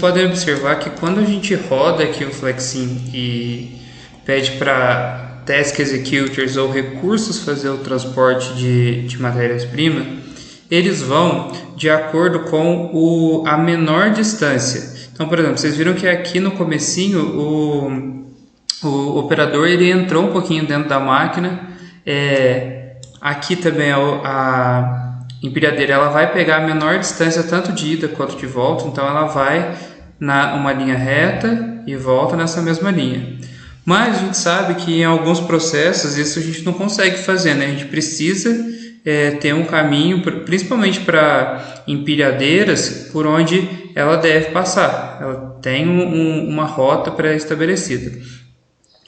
podem observar que quando a gente roda aqui o Flexim e pede para Task Executors ou recursos fazer o transporte de matérias-primas, eles vão de acordo com a menor distância. Então, por exemplo, vocês viram que aqui no comecinho o operador ele entrou um pouquinho dentro da máquina. Aqui também a empilhadeira ela vai pegar a menor distância tanto de ida quanto de volta, então ela vai uma linha reta e volta nessa mesma linha. Mas a gente sabe que em alguns processos isso a gente não consegue fazer, né? A gente precisa ter um caminho, principalmente para empilhadeiras, por onde ela deve passar. Ela tem uma rota pré-estabelecida.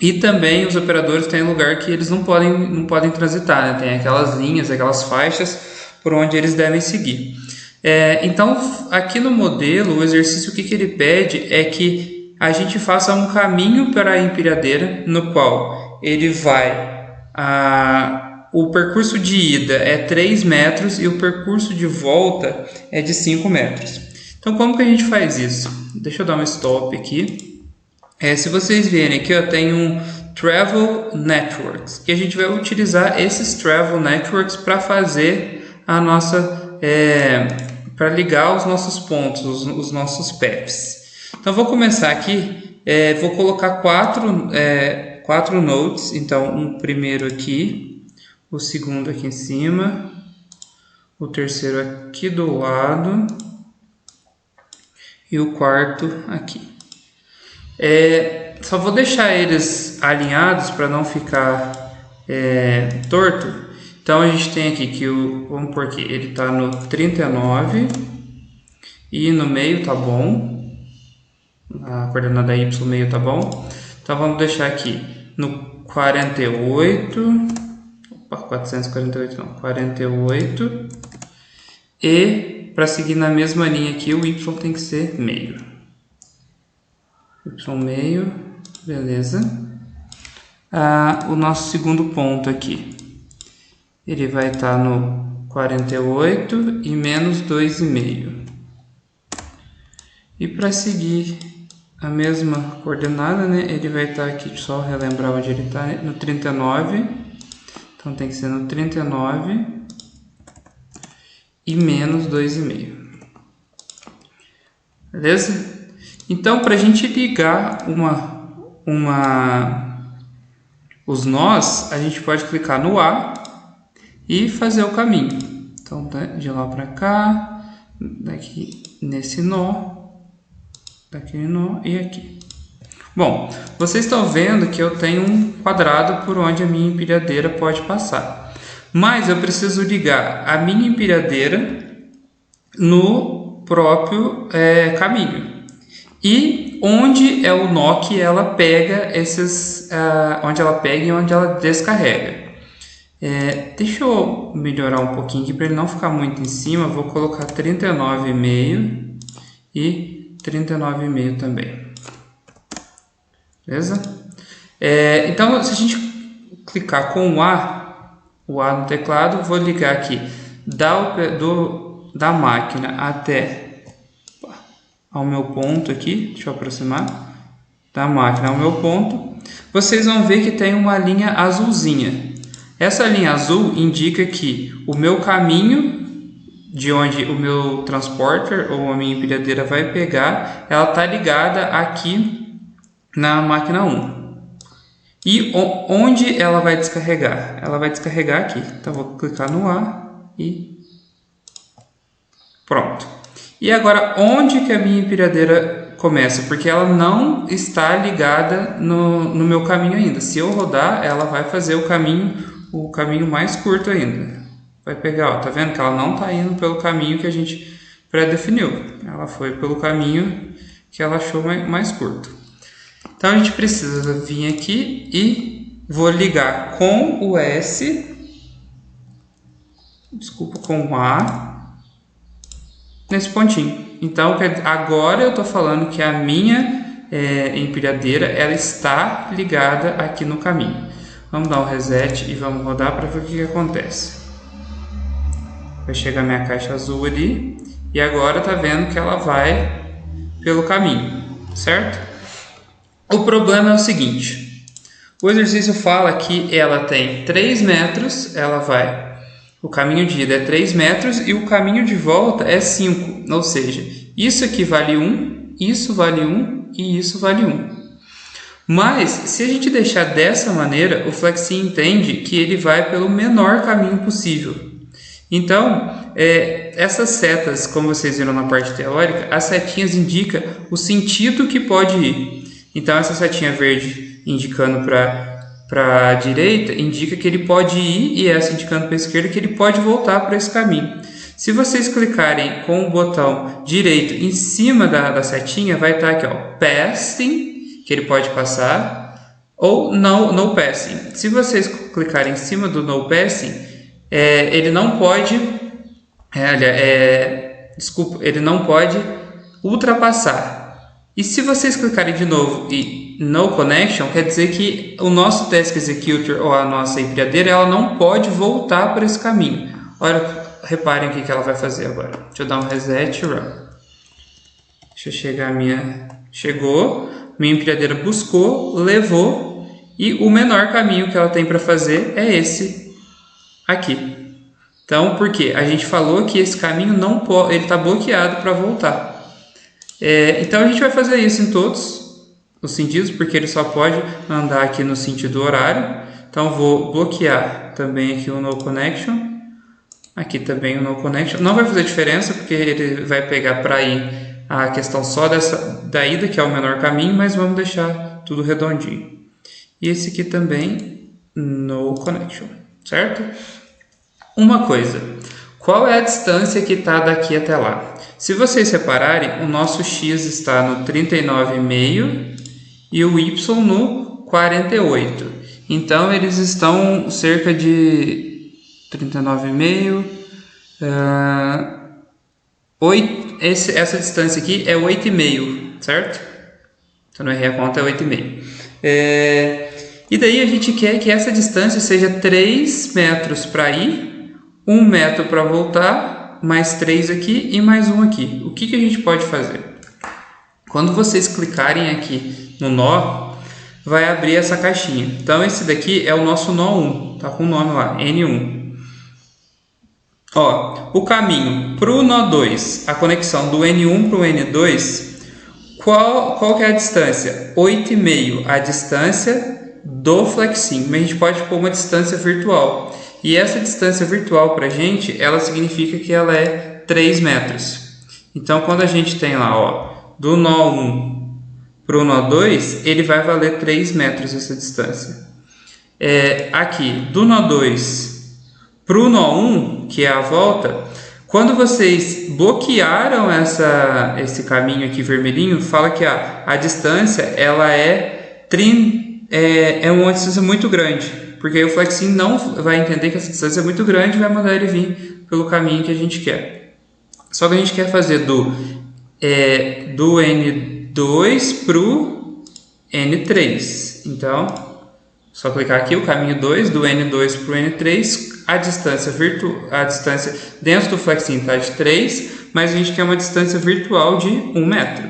E também os operadores têm lugar que eles não podem transitar, né? Tem aquelas linhas, aquelas faixas por onde eles devem seguir. Então, aqui no modelo, o exercício que ele pede é que a gente faça um caminho para a empilhadeira, no qual ele vai... o percurso de ida é 3 metros e o percurso de volta é de 5 metros. Então, como que a gente faz isso? Deixa eu dar um stop aqui. Se vocês verem aqui, eu tenho um Travel Networks, que a gente vai utilizar esses Travel Networks para fazer a nossa... para ligar os nossos pontos, os nossos paths. Então, vou começar aqui, vou colocar quatro nodes, então um primeiro aqui, o segundo aqui em cima, o terceiro aqui do lado e o quarto aqui. Só vou deixar eles alinhados para não ficar torto. Então a gente tem aqui que vamos por aqui, ele está no 39 e no meio tá bom, a coordenada y meio tá bom. Então vamos deixar aqui no 48, 48, e para seguir na mesma linha aqui o y tem que ser meio. Y meio, beleza. O nosso segundo ponto aqui, ele vai estar no 48 e menos 2,5. E para seguir a mesma coordenada, né, ele vai estar aqui, só relembrar onde ele está, no 39. Então tem que ser no 39 e menos 2,5. Beleza? Então, para a gente ligar os nós, a gente pode clicar no A e fazer o caminho. Então, de lá para cá, daqui nesse nó, daquele nó e aqui. Bom, vocês estão vendo que eu tenho um quadrado por onde a minha empilhadeira pode passar. Mas eu preciso ligar a minha empilhadeira no próprio caminho. E onde é o nó que ela pega onde ela pega e onde ela descarrega. Deixa eu melhorar um pouquinho aqui para ele não ficar muito em cima. Vou colocar 39,5 e 39,5 também. Beleza? Então, se a gente clicar com o A no teclado, vou ligar aqui da máquina até ao meu ponto aqui, deixa eu aproximar, da máquina ao meu ponto, vocês vão ver que tem uma linha azulzinha. Essa linha azul indica que o meu caminho, de onde o meu transporter ou a minha empilhadeira vai pegar, ela está ligada aqui na máquina 1. E onde ela vai descarregar? Ela vai descarregar aqui. Então, vou clicar no A e pronto. E agora, onde que a minha empilhadeira começa? Porque ela não está ligada no meu caminho ainda. Se eu rodar, ela vai fazer o caminho mais curto ainda. Vai pegar, ó, tá vendo que ela não está indo pelo caminho que a gente pré-definiu. Ela foi pelo caminho que ela achou mais curto. Então, a gente precisa vir aqui e vou ligar com o com o A, nesse pontinho. Então, agora eu estou falando que a minha empilhadeira ela está ligada aqui no caminho. Vamos dar um reset e vamos rodar para ver o que acontece. Vai chegar minha caixa azul ali e agora tá vendo que ela vai pelo caminho, certo? O problema é o seguinte, o exercício fala que ela tem 3 metros, o caminho de ida é 3 metros e o caminho de volta é 5, ou seja, isso aqui vale 1, isso vale 1 e isso vale 1. Mas, se a gente deixar dessa maneira, o Flexim entende que ele vai pelo menor caminho possível. Então, essas setas, como vocês viram na parte teórica, as setinhas indicam o sentido que pode ir. Então, essa setinha verde indicando para a direita, indica que ele pode ir, e essa indicando para a esquerda que ele pode voltar para esse caminho. Se vocês clicarem com o botão direito em cima da setinha, vai estar aqui, ó, Passing, que ele pode passar, ou no Passing. Se vocês clicarem em cima do No Passing, ele não pode, ele não pode ultrapassar. E se vocês clicarem de novo e No Connection, quer dizer que o nosso Task Executor ou a nossa empilhadeira, ela não pode voltar por esse caminho. Olha, reparem o que ela vai fazer agora. Deixa eu dar um reset, run. Deixa eu chegar a minha... Chegou, minha empilhadeira buscou, levou, e o menor caminho que ela tem para fazer é esse aqui. Então, por quê? A gente falou que esse caminho não pode, ele está bloqueado para voltar. Então a gente vai fazer isso em todos os sentidos, porque ele só pode andar aqui no sentido horário. Então vou bloquear também aqui o No Connection, aqui também o No Connection. Não vai fazer diferença, porque ele vai pegar para ir a questão só da ida, que é o menor caminho, mas vamos deixar tudo redondinho. E esse aqui também No Connection, certo? Uma coisa, qual é a distância que está daqui até lá? Se vocês repararem, o nosso X está no 39,5 e o Y no 48. Então, eles estão cerca de 39,5, 8. Essa distância aqui é 8,5, certo? Então, não errei a conta, é 8,5. E daí a gente quer que essa distância seja 3 metros para ir, 1 metro para voltar, mais 3 aqui e mais 1 aqui. O que a gente pode fazer? Quando vocês clicarem aqui no nó, vai abrir essa caixinha. Então, esse daqui é o nosso nó 1, tá com o nome lá, N1. Ó, o caminho para o nó 2, a conexão do N1 para o N2, qual que é a distância? 8,5, a distância do Flexim. Mas a gente pode pôr uma distância virtual. E essa distância virtual para a gente, ela significa que ela é 3 metros. Então, quando a gente tem lá, ó, do nó 1 para o nó 2, ele vai valer 3 metros essa distância. Aqui, do nó 2 para o nó 1, que é a volta, quando vocês bloquearam esse caminho aqui vermelhinho, fala que a distância ela é uma distância muito grande. Porque aí o Flexim não vai entender que essa distância é muito grande e vai mandar ele vir pelo caminho que a gente quer. Só que a gente quer fazer do N2 para o N3. Então, só clicar aqui, o caminho 2, do N2 para o N3, a distância dentro do Flexim está de 3, mas a gente quer uma distância virtual de 1 metro.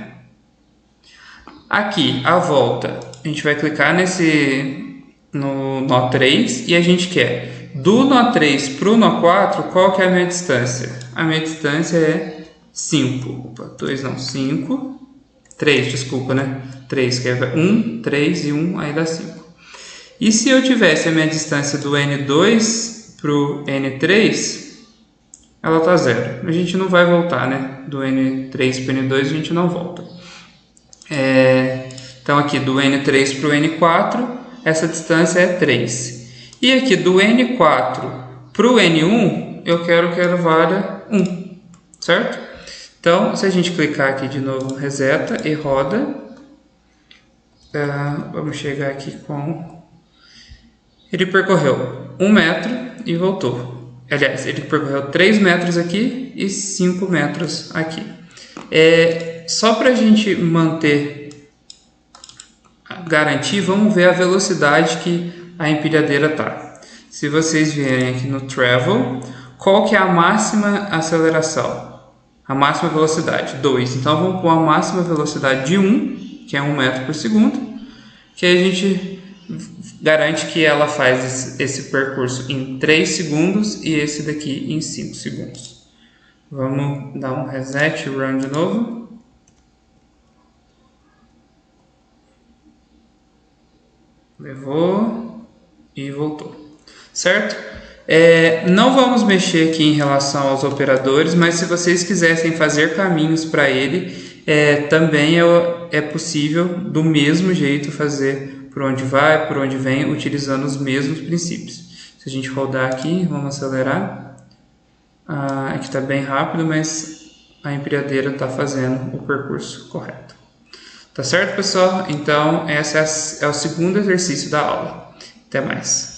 Aqui, a volta, a gente vai clicar no nó 3 e a gente quer do nó 3 para o nó 4, qual que é a minha distância? A minha distância é 5, 3, desculpa, né? 3, que é 1, 3 e 1, aí dá 5. E se eu tivesse a minha distância do N2 para o N3, ela está 0. A gente não vai voltar, né? Do N3 para o N2 a gente não volta. Então aqui do N3 para o N4, essa distância é 3. E aqui do N4 para o N1, eu quero que ela valha 1, certo? Então, se a gente clicar aqui de novo, reseta e roda. Vamos chegar aqui com... Ele percorreu 1 metro e voltou. Aliás, ele percorreu 3 metros aqui e 5 metros aqui. Só para a gente garantir, vamos ver a velocidade que a empilhadeira está. Se vocês vierem aqui no Travel, qual que é a máxima aceleração? A máxima velocidade, 2. Então, vamos pôr a máxima velocidade de 1, que é 1 metro por segundo, que aí a gente garante que ela faz esse percurso em 3 segundos e esse daqui em 5 segundos. Vamos dar um reset, run de novo. Levou e voltou. Certo? Não vamos mexer aqui em relação aos operadores, mas se vocês quisessem fazer caminhos para ele, também é possível do mesmo jeito fazer por onde vai, por onde vem, utilizando os mesmos princípios. Se a gente rodar aqui, vamos acelerar. Aqui está bem rápido, mas a empilhadeira está fazendo o percurso correto. Tá certo, pessoal? Então, esse é o segundo exercício da aula. Até mais.